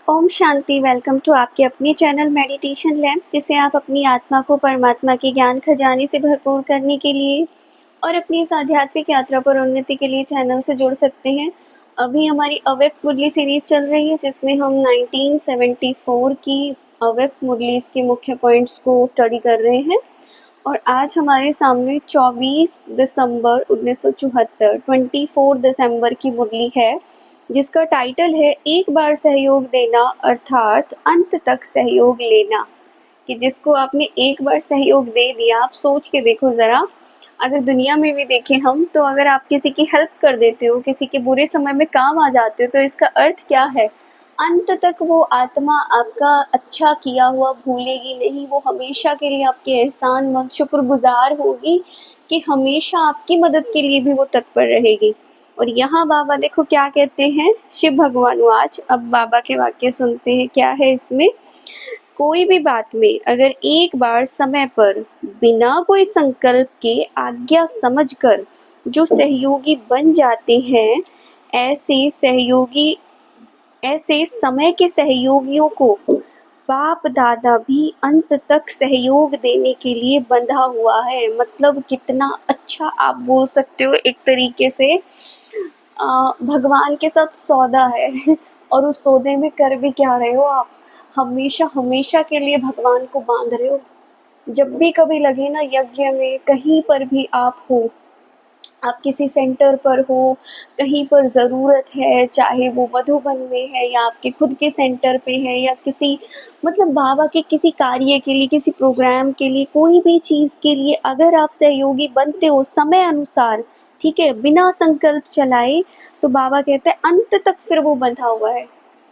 Om Shanti. Welcome to आपके अपने channel meditation lab, जिसे आप अपनी आत्मा को परमात्मा के ज्ञान खजाने से भरपूर करने के लिए और अपनी इस आध्यात्मिक यात्रा पर उन्नति के लिए चैनल से जुड़ सकते हैं। अभी हमारी अव्यक्त मुरली सीरीज चल रही है, जिसमें हम 1974 की अव्यक्त मुरली के मुख्य पॉइंट्स को स्टडी कर रहे हैं। और आज हमारे सामने 24 दिसंबर 1974 24 दिसंबर की मुरली है, जिसका टाइटल है एक बार सहयोग देना अर्थात अंत तक सहयोग लेना। कि जिसको आपने एक बार सहयोग दे दिया, आप सोच के देखो ज़रा, अगर दुनिया में भी देखें हम, तो अगर आप किसी की हेल्प कर देते हो, किसी के बुरे समय में काम आ जाते हो, तो इसका अर्थ क्या है? अंत तक वो आत्मा आपका अच्छा किया हुआ भूलेगी नहीं, वो हमेशा के लिए आपके एहसानमंद शुक्रगुजार होगी कि हमेशा आपकी मदद के लिए भी वो तत्पर रहेगी। और यहाँ बाबा देखो क्या कहते हैं, शिव भगवान आज। अब बाबा के वाक्य सुनते हैं, क्या है इसमें। कोई भी बात में अगर एक बार समय पर बिना कोई संकल्प के आज्ञा समझकर जो सहयोगी बन जाते हैं, ऐसे समय के सहयोगियों को बाप दादा भी अंत तक सहयोग देने के लिए बंधा हुआ है। मतलब कितना अच्छा आप बोल सकते हो, एक तरीके से भगवान के साथ सौदा है और उस सौदे में कर भी क्या रहे हो आप, हमेशा हमेशा के लिए भगवान को बांध रहे हो। जब भी कभी लगे ना, यज्ञ में कहीं पर भी आप हो, आप किसी सेंटर पर हो, कहीं पर ज़रूरत है, चाहे वो मधुबन में है या आपके खुद के सेंटर पे है, या किसी मतलब बाबा के किसी कार्य के लिए, किसी प्रोग्राम के लिए, कोई भी चीज़ के लिए अगर आप सहयोगी बनते हो समय अनुसार, ठीक है, बिना संकल्प चलाए, तो बाबा कहते हैं अंत तक फिर वो बंधा हुआ है।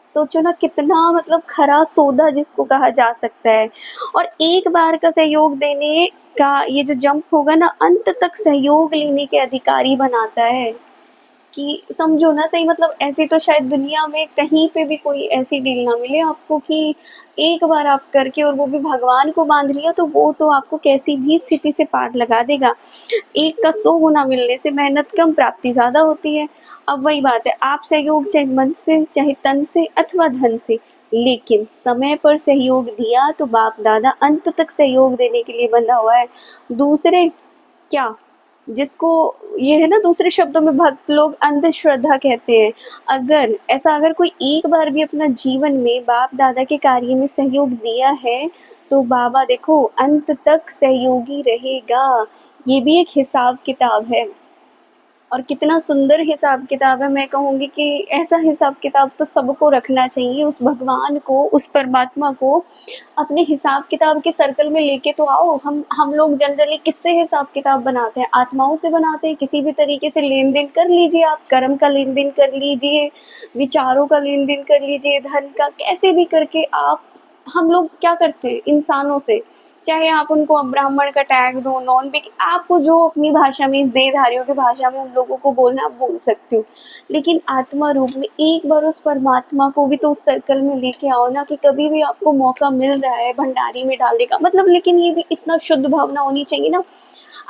सोचो ना, कितना मतलब खरा सौदा जिसको कहा जा सकता है। और एक बार का सहयोग देने का ये जो जंप होगा ना, अंत तक सहयोग लेने के अधिकारी बनाता है। कि समझो ना सही, मतलब ऐसी तो शायद दुनिया में कहीं पे भी कोई ऐसी डील ना मिले आपको कि एक बार आप करके, और वो भी भगवान को बांध लिया, तो वो तो आपको कैसी भी स्थिति से पार लगा देगा। एक का 100 गुना मिलने से मेहनत कम, प्राप्ति ज़्यादा होती है। अब वही बात है, आप सहयोग चाहे मन से, चाहे तन से अथवा धन से, लेकिन समय पर सहयोग दिया तो बाप दादा अंत तक सहयोग देने के लिए बंधा हुआ है। दूसरे क्या, जिसको ये है ना, दूसरे शब्दों में भक्त लोग अंधश्रद्धा कहते हैं। अगर कोई एक बार भी अपना जीवन में बाप दादा के कार्य में सहयोग दिया है, तो बाबा देखो अंत तक सहयोगी रहेगा। ये भी एक हिसाब किताब है, और कितना सुंदर हिसाब किताब है। मैं कहूँगी कि ऐसा हिसाब किताब तो सबको रखना चाहिए। उस भगवान को, उस परमात्मा को अपने हिसाब किताब के सर्कल में लेके तो आओ। हम लोग जनरली किससे हिसाब किताब बनाते हैं? आत्माओं से बनाते हैं। किसी भी तरीके से लेन देन कर लीजिए, आप कर्म का लेन देन कर लीजिए, विचारों का लेन देन कर लीजिए, धन का, कैसे भी करके आप, हम लोग क्या करते हैं इंसानों से, चाहे आप उनको ब्राह्मण का टैग दो, नॉन वेज, आपको जो अपनी भाषा में, इस देहधारियों की भाषा में उन लोगों को बोलना, आप बोल सकते हो। लेकिन आत्मा रूप में एक बार उस परमात्मा को भी तो उस सर्कल में लेके आओ ना, कि कभी भी आपको मौका मिल रहा है भंडारी में डालने का, मतलब, लेकिन ये भी इतना शुद्ध भावना होनी चाहिए ना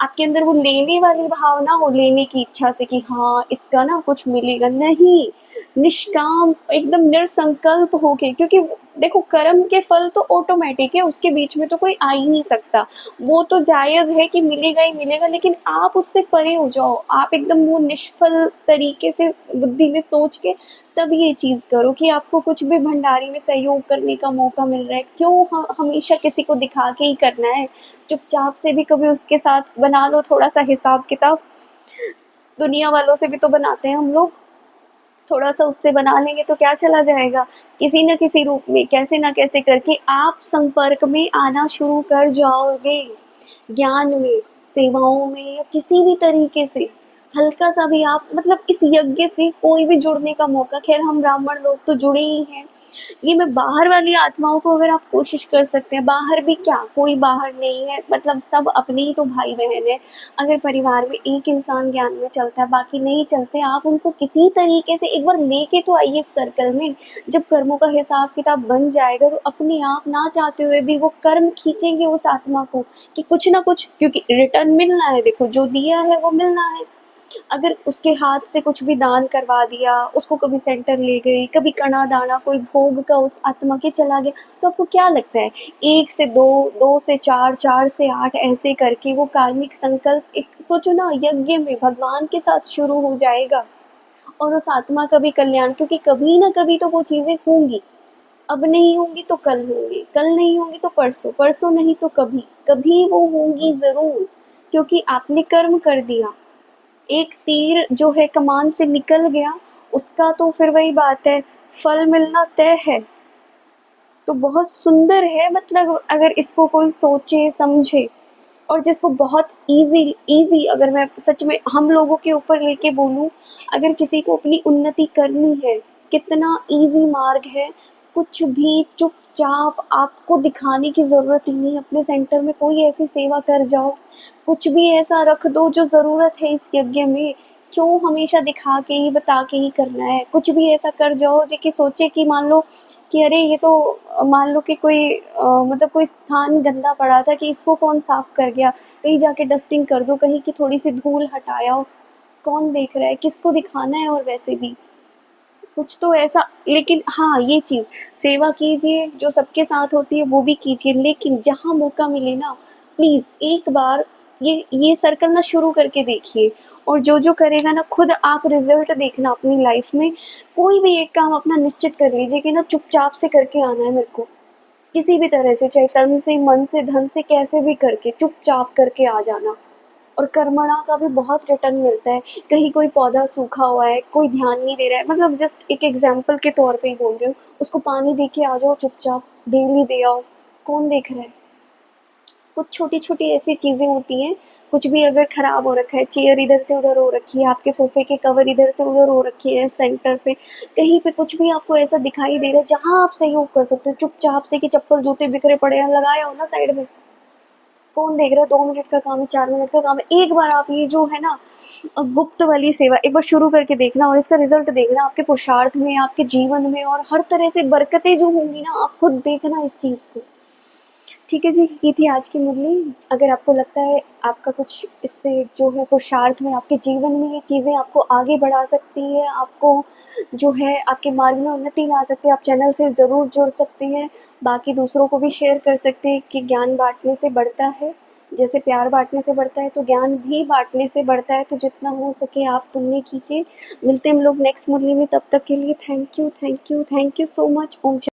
आपके अंदर, वो लेने वाली भावना हो, लेने की इच्छा से कि हाँ इसका ना कुछ मिलेगा। नहीं, निष्काम एकदम निरसंकल्प होके, क्योंकि देखो कर्म के फल तो ऑटोमेटिक है, उसके बीच में तो कोई आ ही नहीं सकता। वो तो जायज़ है कि मिलेगा ही मिलेगा, लेकिन आप उससे परे हो जाओ। आप एकदम वो निष्फल तरीके से बुद्धि में सोच के तब ये चीज़ करो कि आपको कुछ भी भंडारी में सहयोग करने का मौका मिल रहा है। क्यों हमेशा किसी को दिखा के ही करना है? चुपचाप से भी कभी उसके साथ बना लो थोड़ा सा हिसाब किताब। दुनिया वालों से भी तो बनाते हैं हम लोग, थोड़ा सा उससे बना लेंगे तो क्या चला जाएगा। किसी न किसी रूप में, कैसे ना कैसे करके आप संपर्क में आना शुरू कर जाओगे। ज्ञान में, सेवाओं में, या किसी भी तरीके से हल्का सा भी आप, मतलब इस यज्ञ से कोई भी जुड़ने का मौका, खैर हम ब्राह्मण लोग तो जुड़े ही हैं। ये मैं बाहर वाली आत्माओं को, अगर आप कोशिश कर सकते हैं, बाहर भी क्या, कोई बाहर नहीं है, मतलब सब अपने ही तो भाई बहन है। अगर परिवार में एक इंसान ज्ञान में चलता है, बाकी नहीं चलते, आप उनको किसी तरीके से एक बार लेके तो आइए इस सर्कल में। जब कर्मों का हिसाब किताब बन जाएगा, तो अपने आप ना चाहते हुए भी वो कर्म खींचेंगे उस आत्मा को, कि कुछ ना कुछ, क्योंकि रिटर्न मिलना है। देखो जो दिया है वो मिलना है। अगर उसके हाथ से कुछ भी दान करवा दिया, उसको कभी सेंटर ले गई, कभी कणा दाना कोई भोग का उस आत्मा के चला गया, तो आपको क्या लगता है 1 से 2, 2 से 4, 4 से 8 ऐसे करके वो कार्मिक संकल्प एक सोचो ना यज्ञ में भगवान के साथ शुरू हो जाएगा और उस आत्मा का भी कल्याण, क्योंकि कभी ना कभी तो वो चीज़ें होंगी। अब नहीं होंगी तो कल होंगी, कल नहीं होंगी तो परसों, परसों नहीं तो कभी, कभी वो होंगी ज़रूर, क्योंकि आपने कर्म कर दिया। एक तीर जो है कमान से निकल गया, उसका तो फिर वही बात है, फल मिलना तय है। तो बहुत सुंदर है, मतलब अगर इसको कोई सोचे समझे, और जिसको बहुत ईज़ी अगर मैं सच में हम लोगों के ऊपर लेके बोलूँ, अगर किसी को अपनी उन्नति करनी है, कितना ईज़ी मार्ग है, कुछ भी चुपचाप आपको दिखाने की ज़रूरत ही नहीं, अपने सेंटर में कोई ऐसी सेवा कर जाओ, कुछ भी ऐसा रख दो जो ज़रूरत है इस यज्ञ में, क्यों हमेशा दिखा के ही बता के ही करना है, कुछ भी ऐसा कर जाओ जो कि सोचे कि मान लो कि अरे ये तो मान लो कि कोई मतलब कोई स्थान गंदा पड़ा था कि इसको कौन साफ कर गया, कहीं जाके डस्टिंग कर दो, कहीं की थोड़ी सी धूल हटाया, कौन देख रहा है, किसको दिखाना है, और वैसे भी कुछ तो ऐसा। लेकिन हाँ ये चीज़, सेवा कीजिए जो सबके साथ होती है वो भी कीजिए, लेकिन जहाँ मौका मिले ना प्लीज़ एक बार ये सर्कल ना शुरू करके देखिए, और जो करेगा ना खुद आप रिजल्ट देखना अपनी लाइफ में। कोई भी एक काम अपना निश्चित कर लीजिए कि ना चुपचाप से करके आना है मेरे को, किसी भी तरह से, चाहे तन से, मन से, धन से, कैसे भी करके चुपचाप करके आ जाना। और कर्मणा का भी बहुत रिटर्न मिलता है। कहीं कोई पौधा सूखा हुआ है, कोई ध्यान नहीं दे रहा है, मतलब जस्ट एक एग्जाम्पल के तौर पे ही बोल रही हूँ, उसको पानी दे के आ जाओ चुपचाप, डेली दे आओ, कौन देख रहा है। कुछ छोटी छोटी ऐसी चीज़ें होती हैं, कुछ भी अगर ख़राब हो रखा है, चेयर इधर से उधर हो रखी है, आपके सोफ़े के कवर इधर से उधर हो रखी है सेंटर पे, कहीं पे कुछ भी आपको ऐसा दिखाई दे रहा है जहाँ आप सहयोग कर सकते हो चुपचाप से, कि चप्पल जूते बिखरे पड़े हैं, लगाया हो ना साइड में, कौन देख रहा है, 2 मिनट का काम है, 4 मिनट का काम है। एक बार आप ये जो है ना गुप्त वाली सेवा एक बार शुरू करके देखना, और इसका रिजल्ट देखना आपके पुरुषार्थ में, आपके जीवन में, और हर तरह से बरकतें जो होंगी ना, आप खुद देखना इस चीज़ को। ठीक है जी, ये थी आज की मुरली। अगर आपको लगता है आपका कुछ इससे जो है पुरुषार्थ में, आपके जीवन में ये चीज़ें आपको आगे बढ़ा सकती है, आपको जो है आपके मार्ग में उन्नति ला सकती है, आप चैनल से ज़रूर जुड़ सकते हैं। बाकी दूसरों को भी शेयर कर सकते हैं कि ज्ञान बाँटने से बढ़ता है, जैसे प्यार बाँटने से बढ़ता है तो ज्ञान भी बाँटने से बढ़ता है। तो जितना हो सके आप पुण्य कीजिए। मिलते हैं हम लोग नेक्स्ट मुरली में, तब तक के लिए thank you, thank you, thank you so much. Om